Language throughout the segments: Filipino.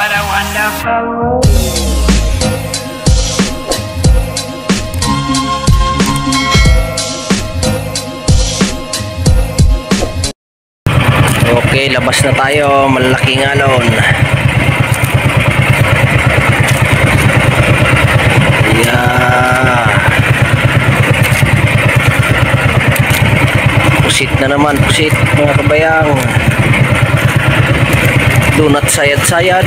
What a wonderful world. Okay, labas na tayo. Malaking alon. Yeah. Pusit na naman, pusit mga kabayang. Do not sayad-sayad.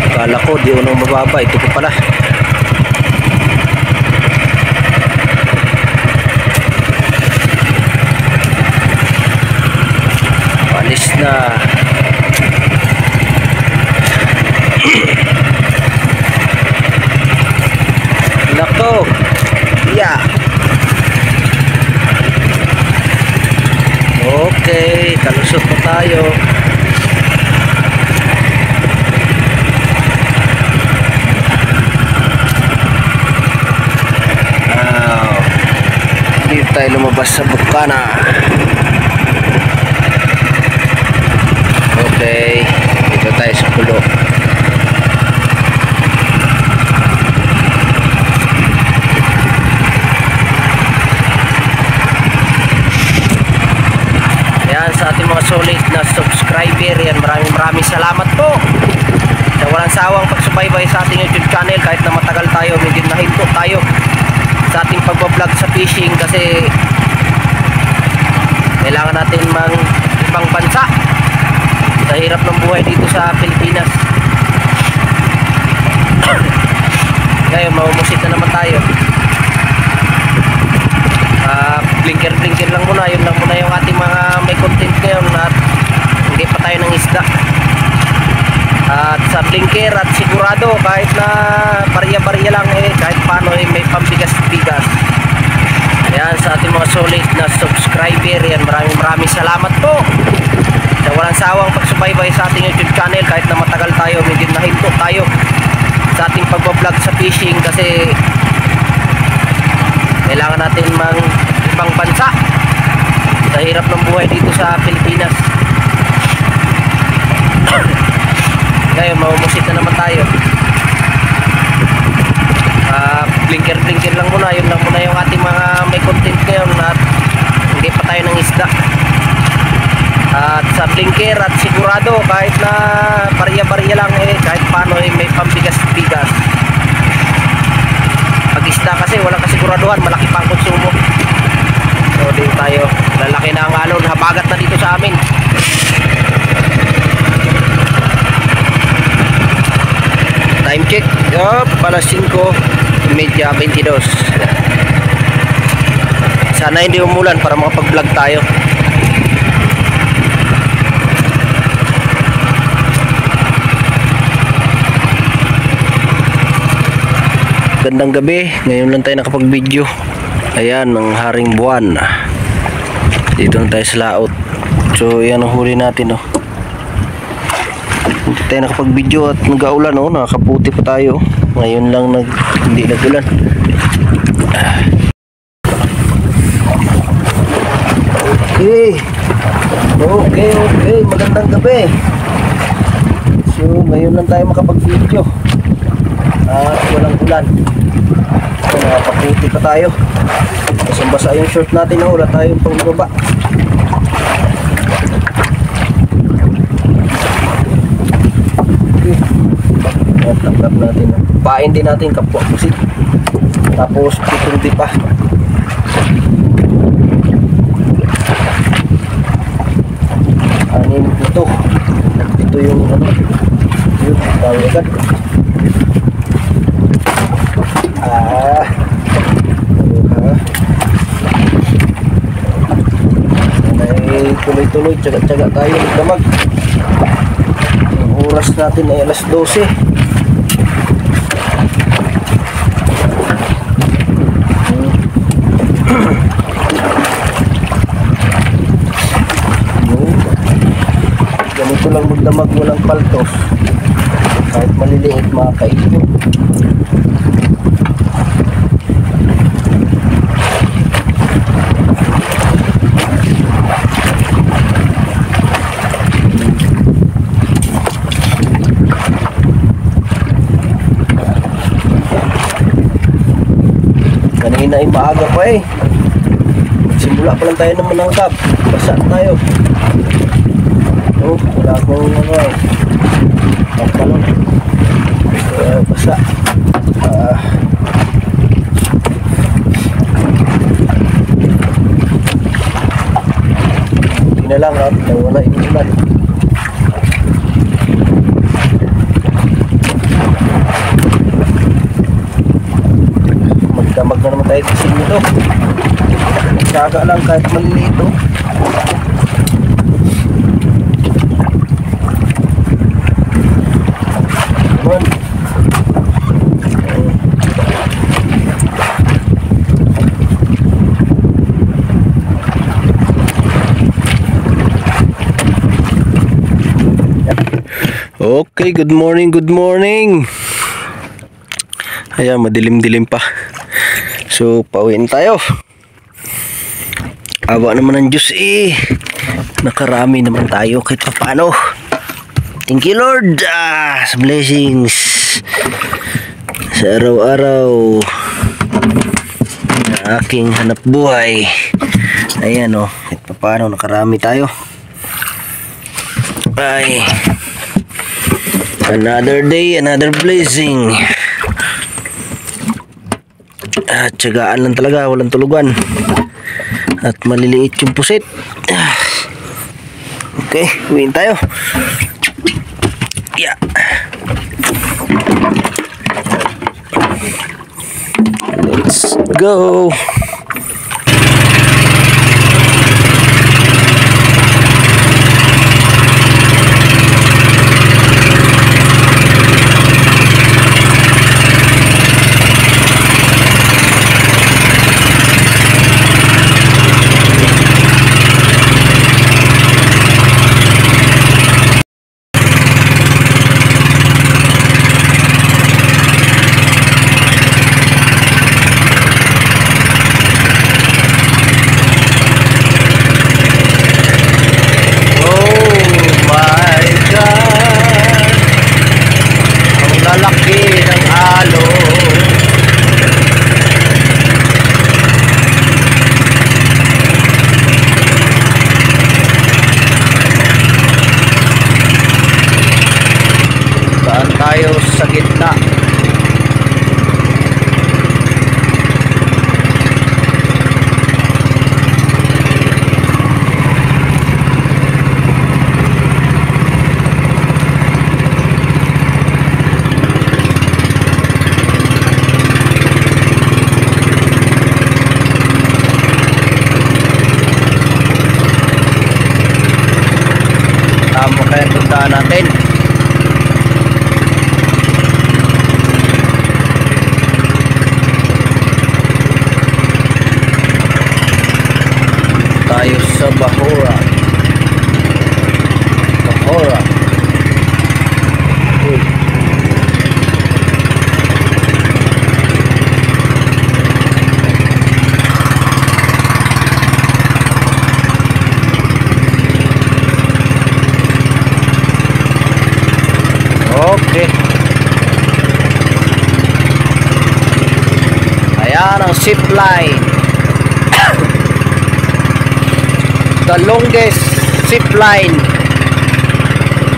Akala ko di unang mababa, ito ko pala. Alis na. Nako. Yeah. Okay, kalusot na tayo. Dito tayo lumabas sa bukana. Okay, dito tayo sa pulo. Yan, sa ating mga solid na subscriber, yan, maraming salamat po sa walang sawang pagsubaybay sa ating YouTube channel. Kahit na matagal tayo, medyo nahinto tayo sa ating pagbablog sa fishing kasi kailangan natin mang ibang bansa sa hirap ng buhay dito sa Pilipinas. Ngayon mamumusit na naman tayo. Blinker lang muna, yun lang muna yung ating mga may content ngayon at hindi pa tayo ng isda. At sa blinker at sigurado kahit na barya-barya lang kahit paano may pambigas-bigas. Ayan, sa ating mga solid na subscriber, yan, maraming salamat po sa walang sawang pagsubaybay sa ating YouTube channel. Kahit na matagal tayo, medyo nahinto tayo sa ating pagbablog sa fishing kasi kailangan natin mang ibang bansa sa hirap ng buhay dito sa Pilipinas. Ngayon mamumusit na naman tayo. Blinker lang muna, yun lang muna yung ating mga may content ngayon at hindi pa tayo ng isda. At sa blinker at sigurado kahit na barya-barya lang kahit paano may pambigas-bigas. Pag isda kasi walang kasiguraduhan, malaki pang konsumo. So din tayo, lalaki na ang alon, habagat na dito sa amin. Time check, alas 5:22. Sana hindi umulan para makapag-vlog tayo. Gandang gabi, ngayon lang tayo nakapag-video. Ayan, ang haring buwan. Dito na tayo sa laot. So yan ang huli natin, oh. Hindi tayo nakapag-video at nag-aulan, oh. Nakakaputi pa tayo. Ngayon lang hindi nag-ulan. Okay, magandang gabi. So ngayon lang tayo makapag-video at walang ulan. So, nakakaputi pa tayo. Basang-basa yung short natin, oh. Wala tayong pangbaba. Taplap natin, pain din natin kapwa pusit, tapos pitundi pa. Anin ito yung ano, yun, tawag agad. Tuloy-tuloy, tsaga-tsaga tayo magdamag. Ang oras natin ay alas 12. Ganito lang magdamag, walang paltos. Kahit maliliit maliliit mga kaibon. Kanina ay maaga pa eh. Simula pa lang tayo ng manangkap. Basa tayo. Oh, wala akong ano eh. Pagpalong. Basa. Hindi na lang at wala inulan. Magdamag na naman tayo kasi nito. Saga lang kahit maliliit oh. Okay, good morning, good morning. Ayan, madilim-dilim pa. So, pauwiin tayo. Awa naman ng Diyos eh. Nakarami naman tayo kahit pa paano. Thank you Lord sa blessings sa araw-araw na aking hanap buhay. Ayan o, kahit pa paano nakarami tayo. Ay, another day, another blessing. Tiyagaan lang talaga, walang tulugan. At maliliit yung pusit. Okay, uwiin tayo. Yeah. Let's go. Tayo sa gitna. Tama kaya tundaan natin. Tayo sa Bahura. Okay. Ayan ang zip line. The longest zip line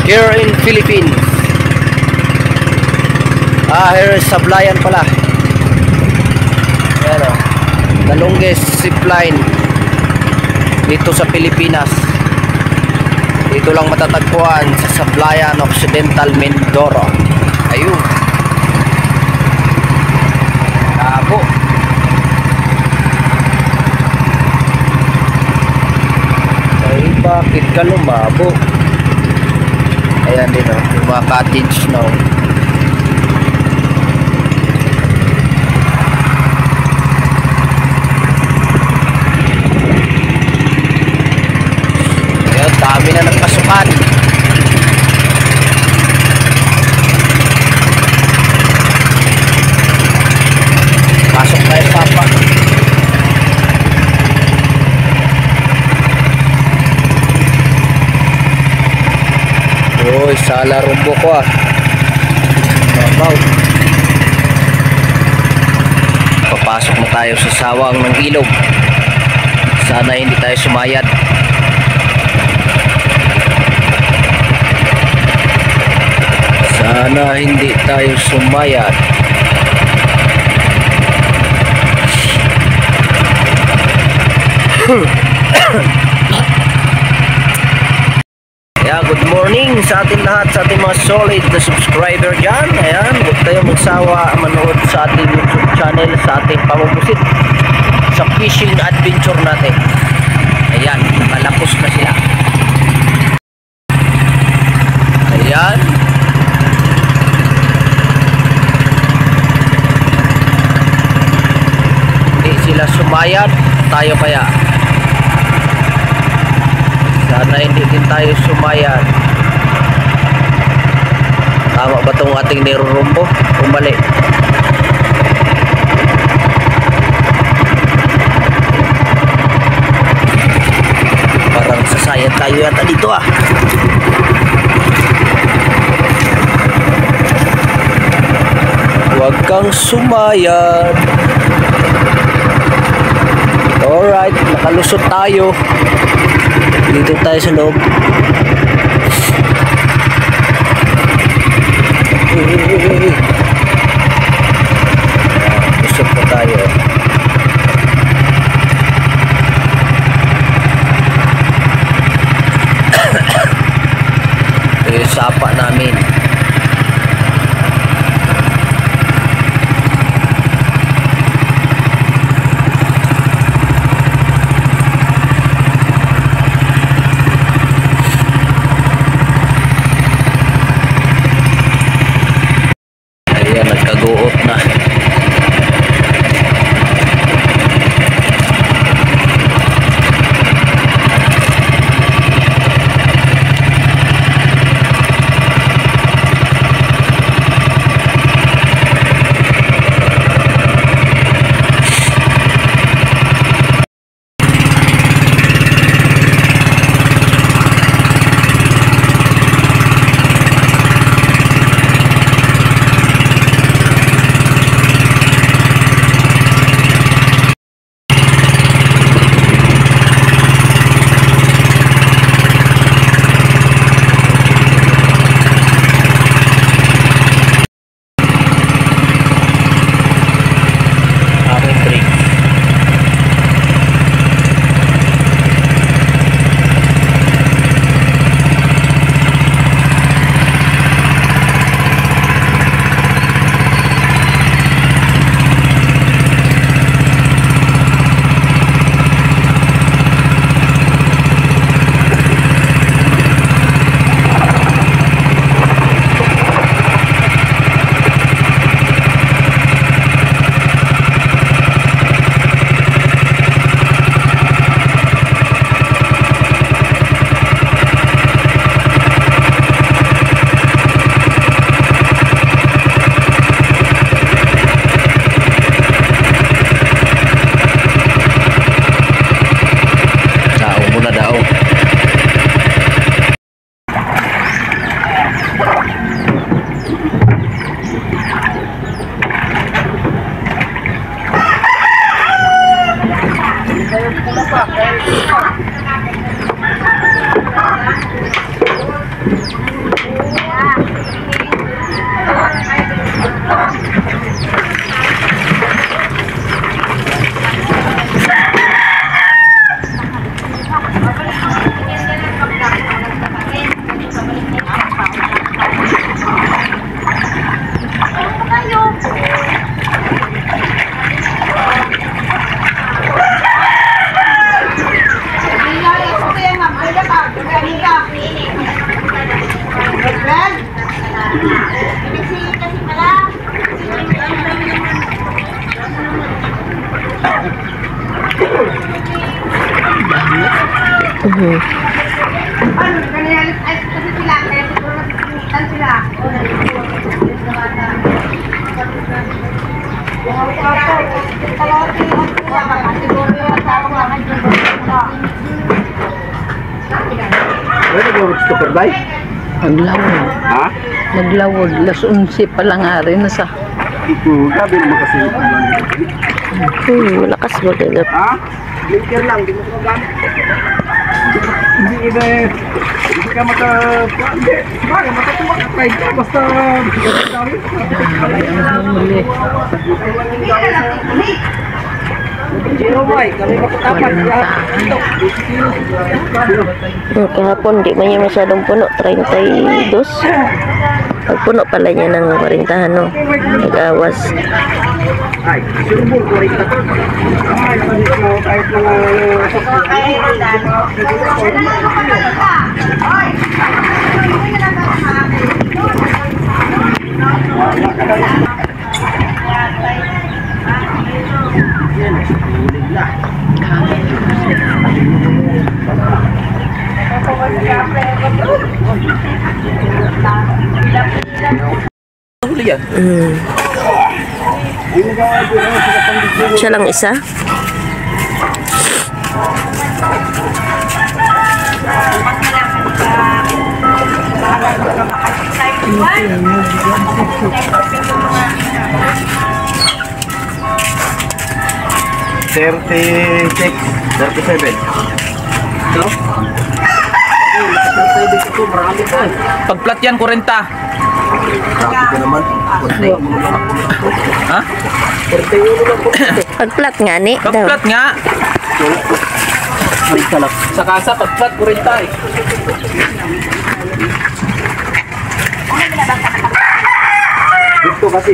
here in Philippines. Here is Sablayan pala. Ayan o. The longest zip line dito sa Pilipinas. Dito lang matatagpuan sa Sablayan Occidental, Mindoro. Ayun. Labo. Ay, bakit ka lumabo? Ayan din o. Yung mga cottage na o. Dami na nagpasukan. Sala rumbo ko ah. Wow. Papasok na tayo sa sawang ng ilog. Sana hindi tayo sumayad. Sana hindi tayo sumayad. Yeah, good morning sa ating lahat, sa ating mga solid na subscriber dyan. Ayan, huwag tayo magsawa manood sa ating YouTube channel, sa ating pamumusit sa fishing adventure natin. Ayan, nakalapos na sila. Ayan. Hindi sila sumayad, tayo kaya. Sana hindi din tayo sumayad. Tama ba itong ating nirurumbo? Umali. Parang sasayad tayo yata dito ah. Huwag kang sumayad. Alright, nakalusot tayo. Dito tayo sa loob. Lusot pa tayo. Ito yung sapa namin. Nagkaguot na. Ano ba gusto ko ba? Naglawod. Ha? Naglawod. Las 11 pa lang nga rin. Nasa. Sabi naman kasi. Malakas mo kagap. Ha? Blinker lang, di mo ko gamit. Hindi ka hindi. Bagay, matatuwa ka try ka. Basta, Muli. Zero boy, kami makatapat. Kahapon, di man niya masyadong puno. 32. Pagpuno pala niya ng 40, no? Nag-awas. ay, surbol ko rin ito. Ay, kahit Huli yan. Siya lang isa. $36, $37. No? Pag flat yan, 40. Grabe ka naman. Ha? Pag-flat nga ni. Pag Daw. flat nga. Sa kasa, pag flat, 40 eh. Dito kasi,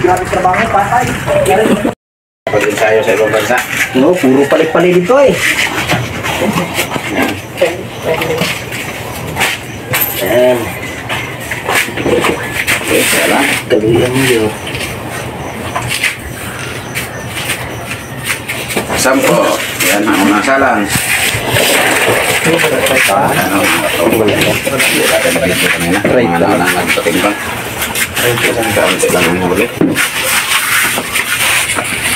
grabe trabaho, patay. Pag-ensayo sa ibang bansa. No, puro palit-palit dito eh. Ayan. Okay, wala. Kaluyan mo yun. 10. Yan ang unang salang. Mga nagpatimbang. Kaunti lang ang huli.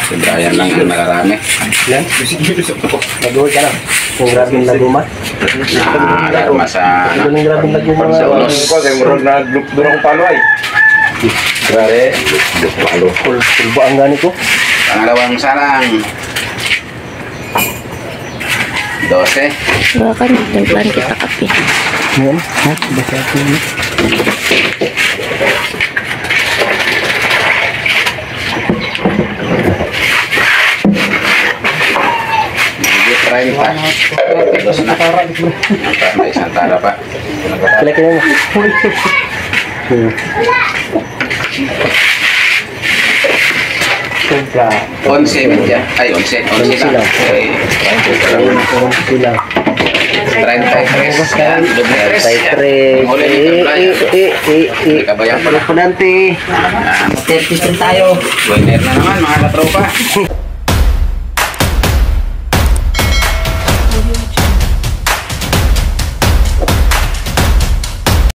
Si Brian lang ang nakarami. Nag-uwi ka lang. Kung grabe yung laguma. Alarma sa Grabe yung laguma. sa ulos. Durang palo ay. Grabe. Palo. Pulbo ang gani ko. Pangalawang salang. 12. Bakan, naglan kita kape. Yan. Ha? Basta ito yun. Try pa. Dos na. May isang tala pa. Kailan mo. 11 media. Ay, 11 lang. Ay, 11 lang. 33. Yan, doble tres. Tay 3. Huli ni Kabayan. Huli Kabayan pala. Panante. Yan. 33 tayo. Winner na naman mga katropa.